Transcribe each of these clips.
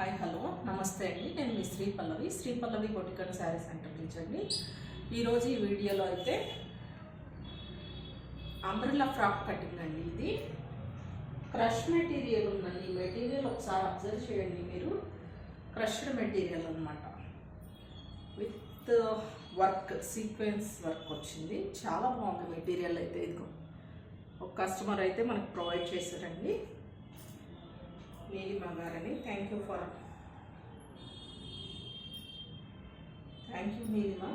Hi hello నమస్తే అండి. నేను మీ శ్రీ పల్లవి కొటికన్ శారీ సెంటర్ నుంచి అండి. ఈరోజు ఈ వీడియోలో అయితే అంబ్రెల్లా ఫ్రాక్ కటింగ్ అండి. ఇది క్రష్ మెటీరియల్ ఉందండి. మెటీరియల్ ఒకసారి అబ్జర్వ్ చేయండి మీరు. క్రష్డ్ మెటీరియల్ అనమాట, విత్ వర్క్, సీక్వెన్స్ వర్క్ వచ్చింది. చాలా బాగుంది మెటీరియల్ అయితే. ఇదిగో ఒక కస్టమర్ అయితే మనకు ప్రొవైడ్ చేశారండి, నీలిమా గారని. Thank you Neelima.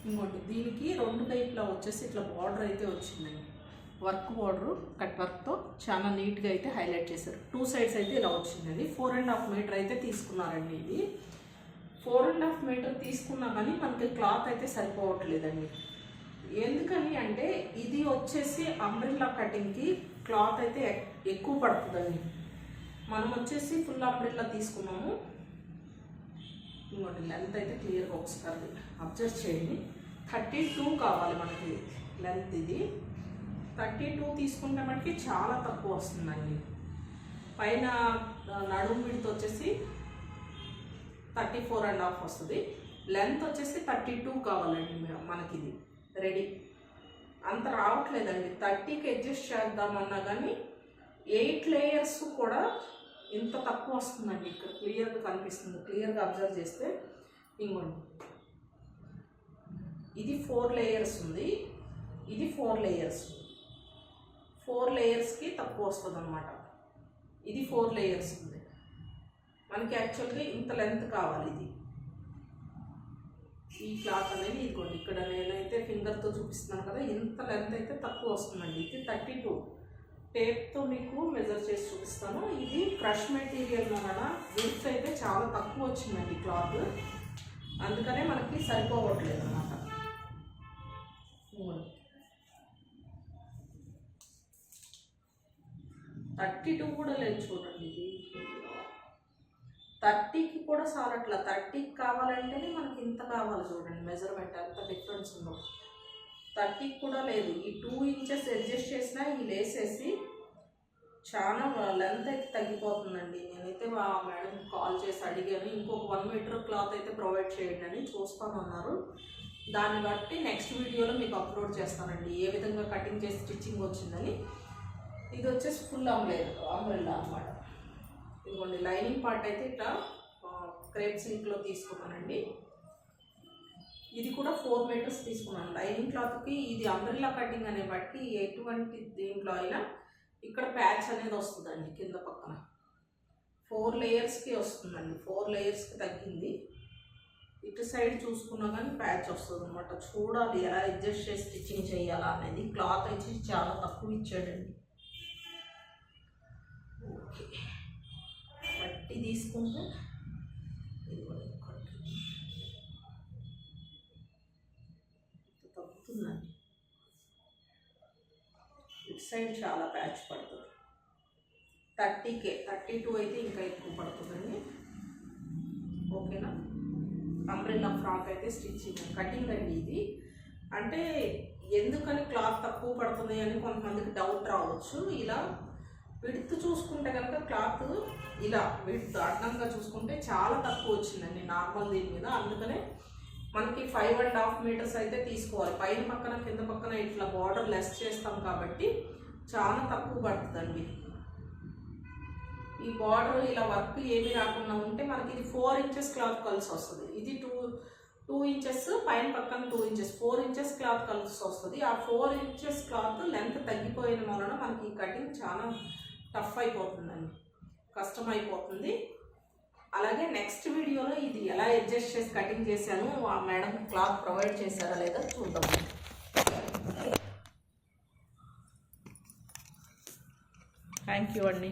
ఇంకోటి దీనికి రెండు వైపులా వచ్చేసి ఇట్లా బార్డర్ అయితే వచ్చిందండి. వర్క్ బార్డరు కట్ వర్క్తో చాలా నీట్గా అయితే హైలైట్ చేశారు. టూ సైడ్స్ అయితే ఇలా వచ్చిందండి. 4.5 మీటర్ అయితే తీసుకున్నారండి. ఇది 4.5 మీటర్ తీసుకున్నా కానీ మనకి క్లాత్ అయితే సరిపోవట్లేదండి. ఎందుకని అంటే ఇది వచ్చేసి అంబ్రెల్లా కటింగ్కి క్లాత్ అయితే ఎక్కువ పడుతుందండి. మనం వచ్చేసి ఫుల్ అంబ్రెల్లా తీసుకున్నాము. ఇంకోటి లెంత్ అయితే క్లియర్గా ఒకసారి అబ్జర్వ్ చేయండి. 32 కావాలి మనకి లెంత్. ఇది 32 తీసుకుంటే మనకి చాలా తక్కువ వస్తుందండి. పైన నడుము విడ్త్ వచ్చేసి 34.5 వస్తుంది. లెంత్ వచ్చేసి 32 కావాలండి మనకి. ఇది రెడీ అంత రావట్లేదండి. 30కి అడ్జస్ట్ చేద్దామన్నా కానీ 8 లేయర్స్ కూడా ఇంత తక్కువ వస్తుందండి. ఇక్కడ క్లియర్గా కనిపిస్తుంది. క్లియర్గా అబ్జర్వ్ చేస్తే ఇంకోండి, ఇది 4 లేయర్స్ ఉంది, ఇది 4 లేయర్స్. 4 లేయర్స్కి తక్కువ వస్తుంది అనమాట. ఇది 4 లేయర్స్ ఉంది మనకి. యాక్చువల్గా ఇంత లెంత్ కావాలి. ఇది ఈ క్లాత్ అనేది ఇదిగోండి, ఇక్కడ నేనైతే ఫింగర్తో చూపిస్తున్నాను కదా, ఇంత లెంత్ అయితే తక్కువ వస్తుందండి. ఇది 32. టేప్తో మీకు మెజర్ చేసి చూపిస్తాను. ఇది క్రష్ మెటీరియల్ వలన విడ్త్ అయితే చాలా తక్కువ వచ్చిందండి క్లాత్. అందుకనే మనకి సరిపోవట్లేదు అన్నమాట. 32 కూడా లేదు చూడండి. ఇది 30కి కూడా సారట్లా. 30కి కావాలంటేనే మనకి ఇంత కావాలి చూడండి. మెజర్మెంట్ ఎంత డిఫరెన్స్ ఉందో. 30కి కూడా లేదు. ఈ 2 ఇంచెస్ అడ్జస్ట్ చేసినా ఈ లేసేసి చాలా లెంత్ అయితే తగ్గిపోతుందండి. నేనైతే మేడం కాల్ చేసి అడిగాను, ఇంకొక 1 మీటర్ క్లాత్ అయితే ప్రొవైడ్ చేయండి అని. చూస్తామన్నారు. దాన్ని బట్టి నెక్స్ట్ వీడియోలో మీకు అప్లోడ్ చేస్తానండి, ఏ విధంగా కటింగ్ చేసి స్టిచ్చింగ్ వచ్చిందని. ఇది వచ్చేసి ఫుల్ అంబ్రెల్లా అన్నమాట. ఇదిగోండి, లైనింగ్ పార్ట్ అయితే ఇట్లా క్రేప్ సిల్క్లో తీసుకున్నానండి. ఇది కూడా 4 మీటర్స్ తీసుకున్నాను. లైనింగ్ క్లాత్కి ఇది అంబ్రెల్లా కటింగ్ అనే బట్టి ఎటువంటి దీంట్లో అయినా ఇక్కడ ప్యాచ్ అనేది వస్తుందండి కింద పక్కన. 4 లేయర్స్కి వస్తుందండి. 4 లేయర్స్కి తగ్గింది. ఇటు సైడ్ చూసుకున్నా కానీ ప్యాచ్ వస్తుంది అనమాట. చూడాలి ఎలా అడ్జస్ట్ చేసి స్టిచ్చింగ్ చేయాలా అనేది. క్లాత్ అయితే చాలా తక్కువ ఇచ్చాడండి. ఓకే, బట్టి తీసుకుంటే తగ్గుతుందండి. ఇటు సైడ్ చాలా ప్యాచ్ పడుతుంది. 30కే 32 అయితే ఇంకా ఎక్కువ పడుతుందండి. ఓకేనా. అంబ్రెల్లా ఫ్రాక్ అయితే స్టిచ్చింగ్ కటింగ్ అండి. ఇది అంటే ఎందుకని క్లాత్ తక్కువ పడుతుంది అని కొంతమందికి డౌట్ రావచ్చు. ఇలా విడ్త్ చూసుకుంటే కనుక క్లాత్ ఇలా విడ్త్ అడ్డంగా చూసుకుంటే చాలా తక్కువ వచ్చిందండి నార్మల్ దీని మీద. అందుకనే మనకి 5.5 మీటర్స్ అయితే తీసుకోవాలి. పైన పక్కన కింద పక్కన ఇట్లా బార్డర్ లెస్ చేస్తాం కాబట్టి చాలా తక్కువ పడుతుందండి. ఈ బార్డర్ ఇలా వర్క్ ఏమి రాకుండా ఉంటే మనకి ఇది 4 ఇంచెస్ క్లాత్ కలిసి వస్తుంది. ఇది 2 ఇంచెస్, పైన పక్కన 2 ఇంచెస్, 4 ఇంచెస్ క్లాత్ కలిసి వస్తుంది. ఆ 4 ఇంచెస్ క్లాత్ లెంత్ తగ్గిపోయిన వలన మనకి ఈ కటింగ్ చాలా టఫ్ అయిపోతుందండి, కష్టం అయిపోతుంది. అలాగే నెక్స్ట్ వీడియోలో ఇది ఎలా అడ్జస్ట్ చేసి కటింగ్ చేశాను, ఆ మేడం క్లాత్ ప్రొవైడ్ చేశారా లేదా చూద్దాం. థ్యాంక్ యూ అండి.